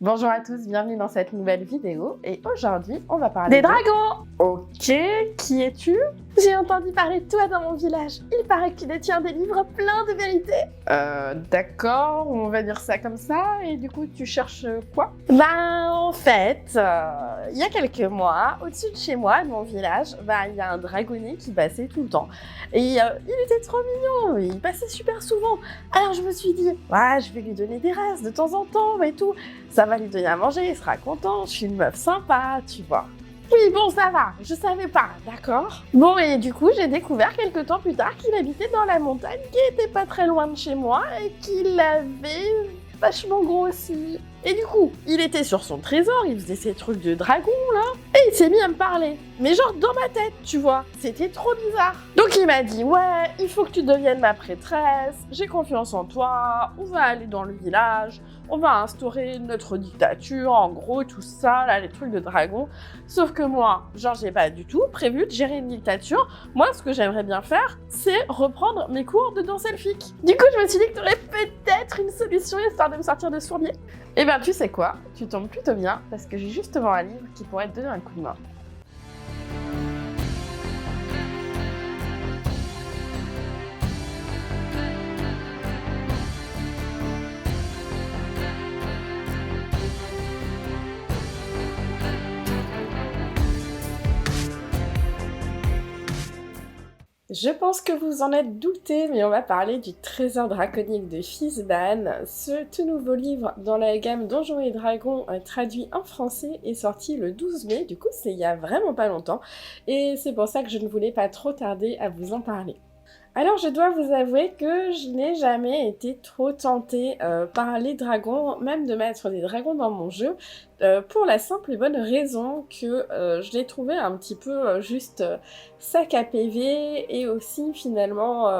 Bonjour à tous, bienvenue dans cette nouvelle vidéo et aujourd'hui on va parler des dragons. Ok, qui es-tu? J'ai entendu parler de toi dans mon village. Il paraît que tu détiens des livres pleins de vérités. D'accord, on va dire ça comme ça et du coup tu cherches quoi? En fait, il y a quelques mois, au-dessus de chez moi, de mon village, il y a un dragonnier qui passait tout le temps. Et il était trop mignon, il passait super souvent. Alors je me suis dit, ouais, je vais lui donner des restes de temps en temps et tout. Ça va lui donner à manger, il sera content, je suis une meuf sympa, tu vois. Oui, bon, ça va, je savais pas, d'accord? Bon, et du coup, j'ai découvert quelques temps plus tard qu'il habitait dans la montagne, qui était pas très loin de chez moi, et qu'il avait vachement grossi. Et du coup, il était sur son trésor, il faisait ses trucs de dragon, là, et il s'est mis à me parler. Mais genre dans ma tête, tu vois, c'était trop bizarre. Donc il m'a dit, ouais, il faut que tu deviennes ma prêtresse, j'ai confiance en toi, on va aller dans le village, on va instaurer notre dictature, en gros, tout ça, là, les trucs de dragon. Sauf que moi, genre, j'ai pas du tout prévu de gérer une dictature. Moi, ce que j'aimerais bien faire, c'est reprendre mes cours de danse elfique. Du coup, je me suis dit que t'aurais peut-être une solution histoire de me sortir de ce fourbier. Eh ben, tu sais quoi? Tu tombes plutôt bien, parce que j'ai justement un livre qui pourrait te donner un coup de main. Je pense que vous en êtes douté, mais on va parler du Trésor draconique de Fizban. Ce tout nouveau livre dans la gamme Donjons et Dragons traduit en français est sorti le 12 mai, du coup c'est il y a vraiment pas longtemps, et c'est pour ça que je ne voulais pas trop tarder à vous en parler. Alors je dois vous avouer que je n'ai jamais été trop tentée par les dragons, même de mettre des dragons dans mon jeu, pour la simple et bonne raison que je les trouvais un petit peu juste sac à PV et aussi finalement...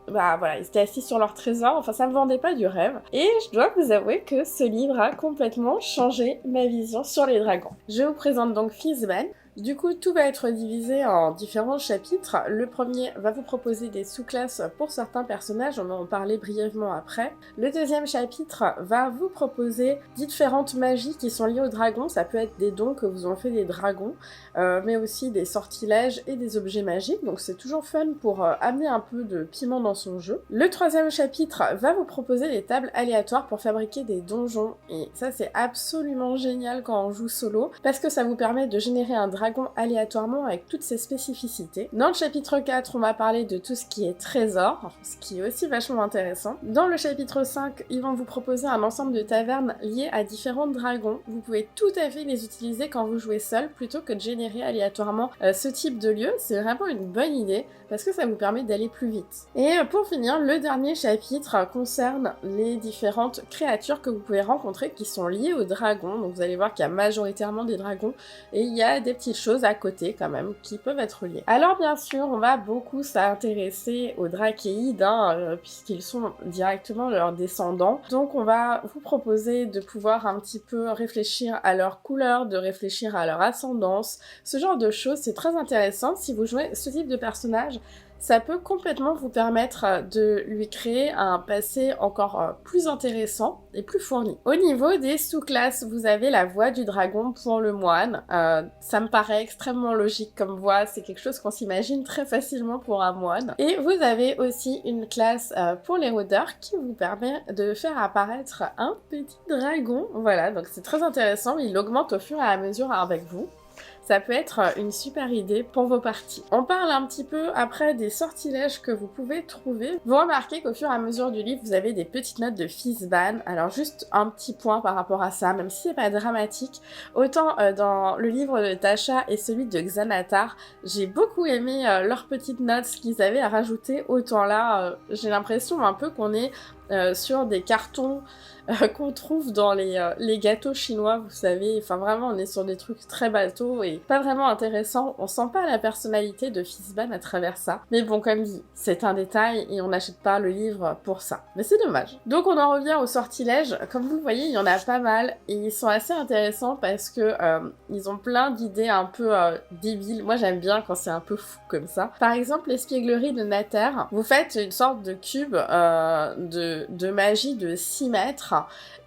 voilà, ils étaient assis sur leur trésor, enfin ça me vendait pas du rêve. Et je dois vous avouer que ce livre a complètement changé ma vision sur les dragons. Je vous présente donc Fizban. Du coup, tout va être divisé en différents chapitres. Le premier va vous proposer des sous-classes pour certains personnages, on va en parler brièvement après. Le deuxième chapitre va vous proposer différentes magies qui sont liées aux dragons. Ça peut être des dons que vous ont fait des dragons, mais aussi des sortilèges et des objets magiques. Donc c'est toujours fun pour amener un peu de piment dans son jeu. Le troisième chapitre va vous proposer des tables aléatoires pour fabriquer des donjons. Et ça, c'est absolument génial quand on joue solo, parce que ça vous permet de générer un dragon aléatoirement avec toutes ses spécificités. Dans le chapitre 4, on va parler de tout ce qui est trésor, ce qui est aussi vachement intéressant. Dans le chapitre 5, ils vont vous proposer un ensemble de tavernes liées à différents dragons. Vous pouvez tout à fait les utiliser quand vous jouez seul, plutôt que de générer aléatoirement ce type de lieu. C'est vraiment une bonne idée, parce que ça vous permet d'aller plus vite. Et pour finir, le dernier chapitre concerne les différentes créatures que vous pouvez rencontrer qui sont liées aux dragons. Donc vous allez voir qu'il y a majoritairement des dragons, et il y a des petites choses à côté quand même qui peuvent être liées. Alors bien sûr, on va beaucoup s'intéresser aux drachéides, puisqu'ils sont directement leurs descendants. Donc on va vous proposer de pouvoir un petit peu réfléchir à leur couleur, de réfléchir à leur ascendance, ce genre de choses. C'est très intéressant. Si vous jouez ce type de personnage, ça peut complètement vous permettre de lui créer un passé encore plus intéressant et plus fourni. Au niveau des sous-classes, vous avez la voix du dragon pour le moine. Ça me paraît extrêmement logique comme voix, c'est quelque chose qu'on s'imagine très facilement pour un moine. Et vous avez aussi une classe pour les rôdeurs qui vous permet de faire apparaître un petit dragon. Voilà, donc c'est très intéressant, il augmente au fur et à mesure avec vous. Ça peut être une super idée pour vos parties. On parle un petit peu après des sortilèges que vous pouvez trouver. Vous remarquez qu'au fur et à mesure du livre, vous avez des petites notes de Fizban. Alors juste un petit point par rapport à ça, même si c'est pas dramatique, autant dans le livre de Tasha et celui de Xanatar, j'ai beaucoup aimé leurs petites notes, ce qu'ils avaient à rajouter, autant là, j'ai l'impression un peu qu'on est sur des cartons qu'on trouve dans les gâteaux chinois, vous savez, enfin vraiment on est sur des trucs très bateaux et pas vraiment intéressants, on sent pas la personnalité de Fizban à travers ça, mais bon comme dit, c'est un détail et on n'achète pas le livre pour ça, mais c'est dommage. Donc on en revient aux sortilèges, comme vous le voyez il y en a pas mal et ils sont assez intéressants parce que ils ont plein d'idées un peu débiles, moi j'aime bien quand c'est un peu fou comme ça. Par exemple l'espièglerie de Nater, vous faites une sorte de cube de magie de 6 mètres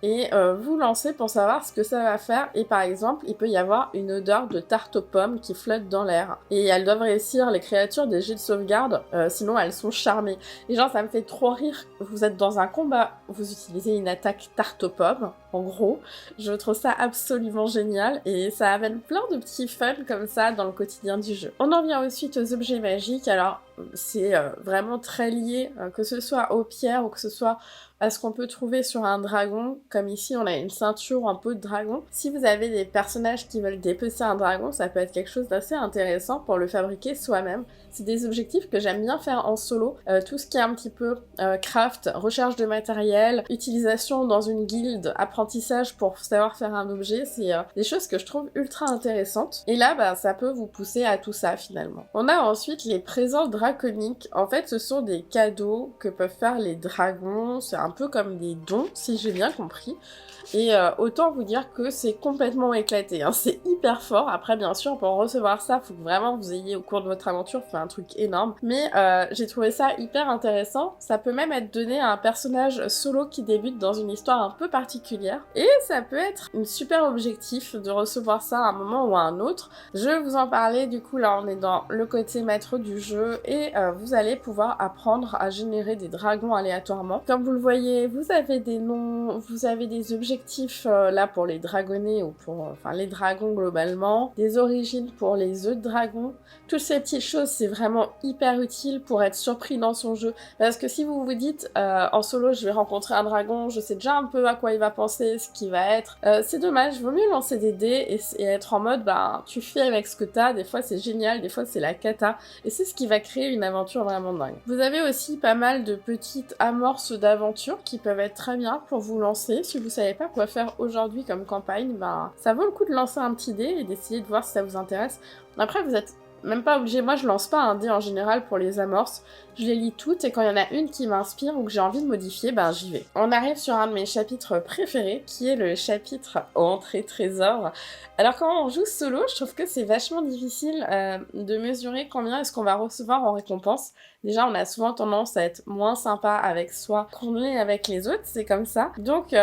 et vous lancez pour savoir ce que ça va faire. Et par exemple, il peut y avoir une odeur de tarte aux pommes qui flotte dans l'air. Et elles doivent réussir, les créatures, des jets de sauvegarde, sinon elles sont charmées. Et genre, ça me fait trop rire. Vous êtes dans un combat, vous utilisez une attaque tarte aux pommes, en gros. Je trouve ça absolument génial et ça amène plein de petits fun comme ça dans le quotidien du jeu. On en vient ensuite aux objets magiques. Alors, c'est vraiment très lié, que ce soit aux pierres ou que ce soit à ce qu'on peut trouver sur un dragon, comme ici on a une ceinture en peau de dragon. Si vous avez des personnages qui veulent dépecer un dragon, ça peut être quelque chose d'assez intéressant pour le fabriquer soi-même. C'est des objectifs que j'aime bien faire en solo, tout ce qui est un petit peu craft, recherche de matériel, utilisation dans une guilde, apprentissage pour savoir faire un objet, c'est des choses que je trouve ultra intéressantes. Et là, bah, ça peut vous pousser à tout ça finalement. On a ensuite les présents draconiques. En fait, ce sont des cadeaux que peuvent faire les dragons, c'est un peu comme des dons, si j'ai bien compris. Et autant vous dire que c'est complètement éclaté, hein. C'est hyper fort. Après, bien sûr, pour recevoir ça, faut que vraiment vous ayez au cours de votre aventure fait un truc énorme. Mais j'ai trouvé ça hyper intéressant. Ça peut même être donné à un personnage solo qui débute dans une histoire un peu particulière. Et ça peut être un super objectif de recevoir ça à un moment ou à un autre. Je vais vous en parler, du coup là on est dans le côté maître du jeu et vous allez pouvoir apprendre à générer des dragons aléatoirement. Comme vous le voyez, vous avez des noms, vous avez des objectifs là pour les dragonnets ou pour les dragons globalement, des origines pour les œufs de dragon. Toutes ces petites choses, c'est vraiment hyper utile pour être surpris dans son jeu. Parce que si vous vous dites en solo je vais rencontrer un dragon, je sais déjà un peu à quoi il va penser, ce qu'il va être, c'est dommage, vaut mieux lancer des dés et être en mode bah tu fais avec ce que t'as, des fois c'est génial, des fois c'est la cata, et c'est ce qui va créer une aventure vraiment dingue. Vous avez aussi pas mal de petites amorces d'aventure qui peuvent être très bien pour vous lancer. Si vous savez pas quoi faire aujourd'hui comme campagne, bah ça vaut le coup de lancer un petit dé et d'essayer de voir si ça vous intéresse. Après vous êtes même pas obligé, moi je lance pas un dé en général pour les amorces, je les lis toutes et quand il y en a une qui m'inspire ou que j'ai envie de modifier, ben j'y vais. On arrive sur un de mes chapitres préférés qui est le chapitre entrée trésor. Alors quand on joue solo, je trouve que c'est vachement difficile de mesurer combien est-ce qu'on va recevoir en récompense. Déjà on a souvent tendance à être moins sympa avec soi qu'on est avec les autres, c'est comme ça. Donc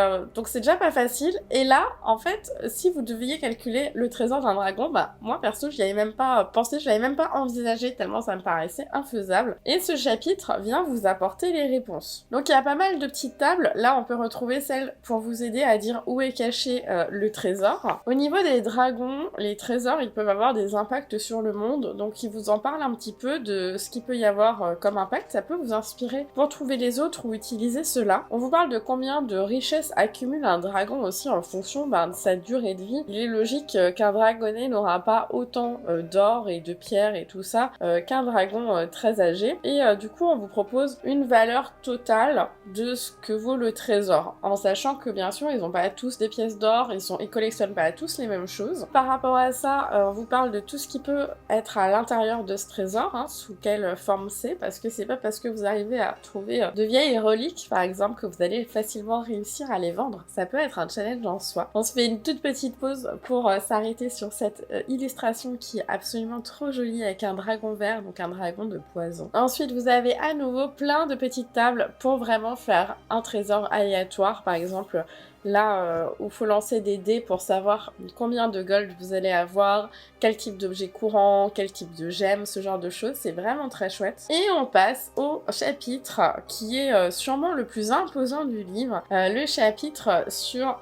c'est déjà pas facile. Et là, en fait, si vous deviez calculer le trésor d'un dragon, bah moi perso j'y avais même pas pensé, je l'avais même pas envisagé tellement ça me paraissait infaisable. Et ce chapitre vient vous apporter les réponses. Donc il y a pas mal de petites tables. Là on peut retrouver celle pour vous aider à dire où est caché le trésor. Au niveau des dragons, les trésors ils peuvent avoir des impacts sur le monde, donc ils vous en parlent un petit peu de ce qu'il peut y avoir comme impact. Ça peut vous inspirer pour trouver les autres ou utiliser cela. On vous parle de combien de richesses accumule un dragon aussi en fonction de sa durée de vie. Il est logique qu'un dragonnet n'aura pas autant d'or et de pierres et tout ça qu'un dragon très âgé. Et du coup on vous propose une valeur totale de ce que vaut le trésor, en sachant que bien sûr ils n'ont pas tous des pièces d'or, ils collectionnent pas tous les mêmes choses. Par rapport à ça, on vous parle de tout ce qui peut être à l'intérieur de ce trésor, hein, sous quelle forme c'est, parce que c'est pas parce que vous arrivez à trouver de vieilles reliques par exemple que vous allez facilement réussir à les vendre. Ça peut être un challenge en soi. On se fait une toute petite pause pour s'arrêter sur cette illustration qui est absolument trop jolie avec un dragon vert, donc un dragon de poison. Ensuite vous avez à nouveau plein de petites tables pour vraiment faire un trésor aléatoire, par exemple là où il faut lancer des dés pour savoir combien de gold vous allez avoir, quel type d'objet courant, quel type de gemmes, ce genre de choses, c'est vraiment très chouette. Et on passe au chapitre qui est sûrement le plus imposant du livre, le chapitre sur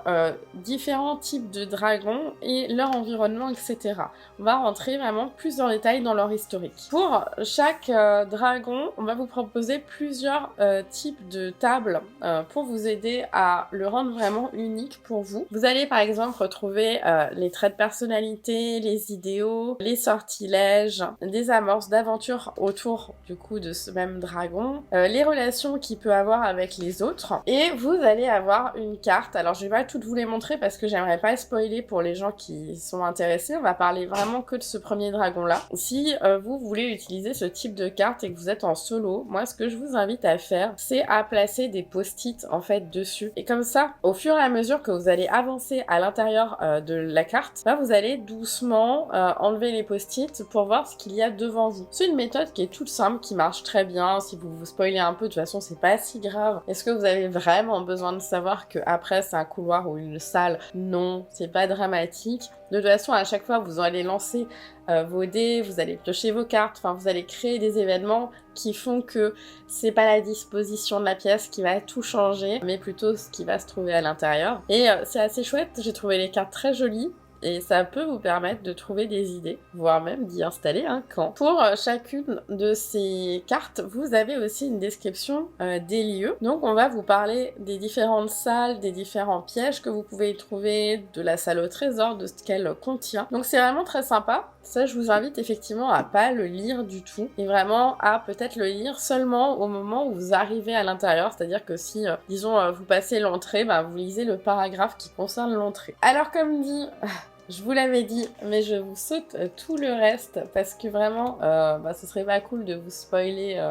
différents types de dragons et leur environnement, etc. On va rentrer vraiment plus en détail dans leur historique. Pour chaque dragon, on va vous proposer plusieurs types de tables pour vous aider à le rendre vraiment unique pour vous. Vous allez par exemple retrouver les traits de personnalité, les idéaux, les sortilèges, des amorces d'aventure autour du coup de ce même dragon, les relations qu'il peut avoir avec les autres, et vous allez avoir une carte. Alors je vais pas toutes vous les montrer parce que j'aimerais pas spoiler pour les gens qui sont intéressés, on va parler vraiment que de ce premier dragon là. Si vous voulez utiliser ce type de carte et que vous êtes en solo, moi ce que je vous invite à faire c'est à placer des post-it en fait dessus, et comme ça au fur et à mesure que vous allez avancer à l'intérieur de la carte, là, vous allez doucement enlever les post-it pour voir ce qu'il y a devant vous. C'est une méthode qui est toute simple, qui marche très bien. Si vous vous spoilez un peu, de toute façon, c'est pas si grave. Est-ce que vous avez vraiment besoin de savoir que après c'est un couloir ou une salle? Non, c'est pas dramatique. De toute façon, à chaque fois, vous allez lancer vos dés, vous allez piocher vos cartes, enfin, vous allez créer des événements qui font que c'est pas la disposition de la pièce qui va tout changer, mais plutôt ce qui va se trouver à l'intérieur. Et c'est assez chouette, j'ai trouvé les cartes très jolies. Et ça peut vous permettre de trouver des idées, voire même d'y installer un camp. Pour chacune de ces cartes, vous avez aussi une description des lieux. Donc on va vous parler des différentes salles, des différents pièges que vous pouvez y trouver, de la salle au trésor, de ce qu'elle contient. Donc c'est vraiment très sympa. Ça, je vous invite effectivement à pas le lire du tout, et vraiment à peut-être le lire seulement au moment où vous arrivez à l'intérieur, c'est-à-dire que si, disons, vous passez l'entrée, vous lisez le paragraphe qui concerne l'entrée. Alors comme dit... Je vous l'avais dit, mais je vous saute tout le reste parce que vraiment, ce serait pas cool de vous spoiler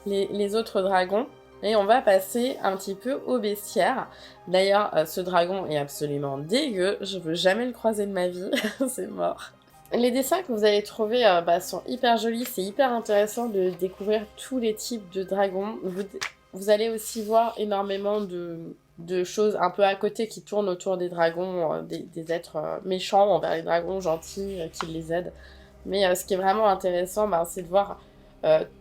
les autres dragons. Et on va passer un petit peu au bestiaire. D'ailleurs, ce dragon est absolument dégueu. Je veux jamais le croiser de ma vie. C'est mort. Les dessins que vous allez trouver sont hyper jolis. C'est hyper intéressant de découvrir tous les types de dragons. Vous allez aussi voir énormément de choses un peu à côté qui tournent autour des dragons, des êtres méchants envers les dragons, gentils, qui les aident. Mais ce qui est vraiment intéressant, c'est de voir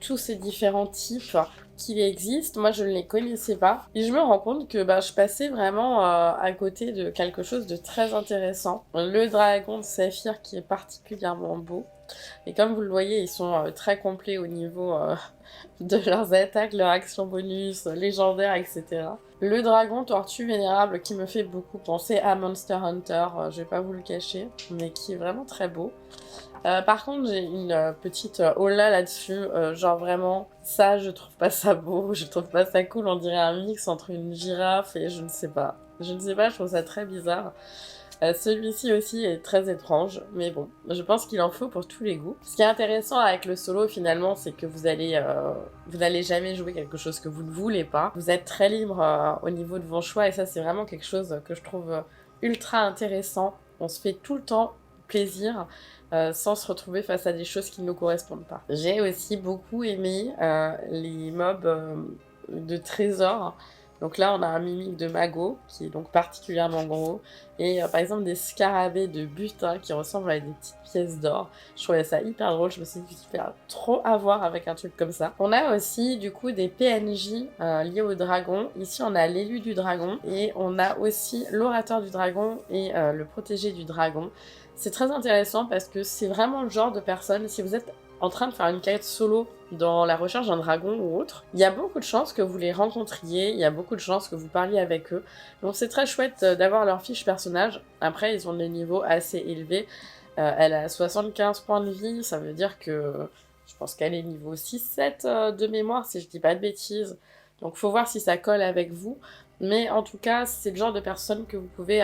tous ces différents types qu'il existe. Moi, je ne les connaissais pas. Et je me rends compte que je passais vraiment à côté de quelque chose de très intéressant. Le dragon de saphir qui est particulièrement beau. Et comme vous le voyez, ils sont très complets au niveau de leurs attaques, leurs actions bonus, légendaires, etc. Le dragon tortue vénérable qui me fait beaucoup penser à Monster Hunter, je vais pas vous le cacher, mais qui est vraiment très beau. Par contre, j'ai une petite hola là-dessus, genre vraiment, ça, je trouve pas ça beau, je trouve pas ça cool, on dirait un mix entre une girafe et je ne sais pas. Je ne sais pas, je trouve ça très bizarre. Celui-ci aussi est très étrange, mais bon, je pense qu'il en faut pour tous les goûts. Ce qui est intéressant avec le solo finalement, c'est que vous n'allez jamais jouer quelque chose que vous ne voulez pas. Vous êtes très libre au niveau de vos choix et ça c'est vraiment quelque chose que je trouve ultra intéressant. On se fait tout le temps plaisir sans se retrouver face à des choses qui ne nous correspondent pas. J'ai aussi beaucoup aimé les mobs de trésors. Donc là, on a un mimique de magot, qui est donc particulièrement gros, et par exemple des scarabées de butin qui ressemblent à des petites pièces d'or. Je trouvais ça hyper drôle, je me suis dit, tu fais trop avoir avec un truc comme ça. On a aussi du coup des PNJ liés au dragon. Ici, on a l'élu du dragon, et on a aussi l'orateur du dragon et le protégé du dragon. C'est très intéressant parce que c'est vraiment le genre de personne, si vous êtes en train de faire une quête solo dans la recherche d'un dragon ou autre, il y a beaucoup de chances que vous les rencontriez, il y a beaucoup de chances que vous parliez avec eux. Donc c'est très chouette d'avoir leur fiche personnage. Après, ils ont des niveaux assez élevés. Elle a 75 points de vie, ça veut dire que je pense qu'elle est niveau 6-7 de mémoire, si je dis pas de bêtises. Donc faut voir si ça colle avec vous. Mais en tout cas, c'est le genre de personne que vous pouvez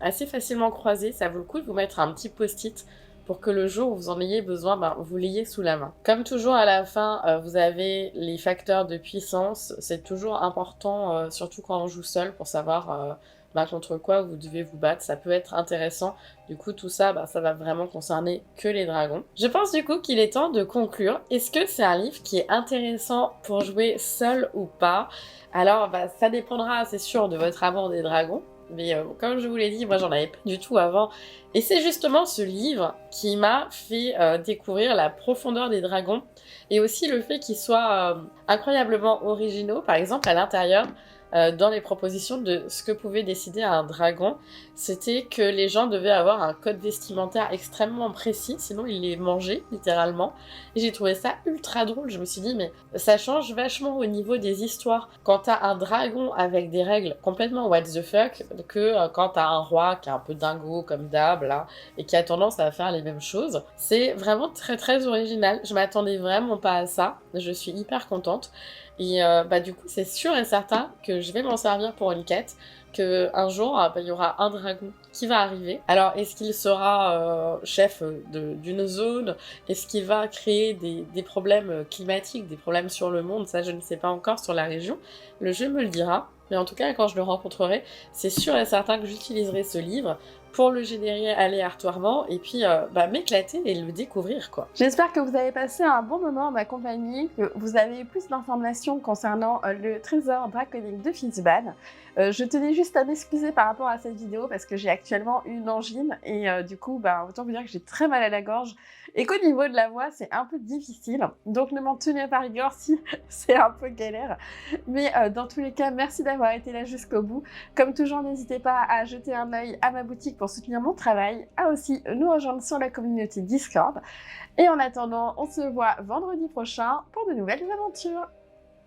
assez facilement croiser. Ça vaut le coup de vous mettre un petit post-it pour que le jour où vous en ayez besoin, vous l'ayez sous la main. Comme toujours à la fin, vous avez les facteurs de puissance. C'est toujours important, surtout quand on joue seul, pour savoir contre quoi vous devez vous battre. Ça peut être intéressant. Du coup, tout ça, ça va vraiment concerner que les dragons. Je pense du coup qu'il est temps de conclure. Est-ce que c'est un livre qui est intéressant pour jouer seul ou pas? Alors, ça dépendra, c'est sûr, de votre amour des dragons. Mais comme je vous l'ai dit, moi j'en avais pas du tout avant. Et c'est justement ce livre qui m'a fait découvrir la profondeur des dragons. Et aussi le fait qu'ils soient incroyablement originaux. Par exemple, à l'intérieur, dans les propositions de ce que pouvait décider un dragon, c'était que les gens devaient avoir un code vestimentaire extrêmement précis, sinon ils les mangeaient, littéralement. Et j'ai trouvé ça ultra drôle, je me suis dit, mais ça change vachement au niveau des histoires. Quand t'as un dragon avec des règles complètement what the fuck, que quand t'as un roi qui est un peu dingo comme d'hab, là, et qui a tendance à faire les mêmes choses, c'est vraiment très très original. Je m'attendais vraiment pas à ça, je suis hyper contente. Et du coup, c'est sûr et certain que je vais m'en servir pour une quête, qu'un jour, il y aura un dragon qui va arriver. Alors, est-ce qu'il sera chef d'une zone? Est-ce qu'il va créer des problèmes climatiques, des problèmes sur le monde? Ça, je ne sais pas encore sur la région. Le jeu me le dira. Mais en tout cas, quand je le rencontrerai, c'est sûr et certain que j'utiliserai ce livre pour le générer aléatoirement et puis m'éclater et le découvrir, quoi. J'espère que vous avez passé un bon moment en ma compagnie, que vous avez eu plus d'informations concernant le trésor draconique de Fizzban. Je tenais juste à m'excuser par rapport à cette vidéo parce que j'ai actuellement une angine et du coup, autant vous dire que j'ai très mal à la gorge et qu'au niveau de la voix, c'est un peu difficile. Donc ne m'en tenez pas rigueur si c'est un peu galère. Mais dans tous les cas, merci d'avoir été là jusqu'au bout. Comme toujours, n'hésitez pas à jeter un œil à ma boutique pour soutenir mon travail, à aussi nous rejoindre sur la communauté Discord. Et en attendant, on se voit vendredi prochain pour de nouvelles aventures.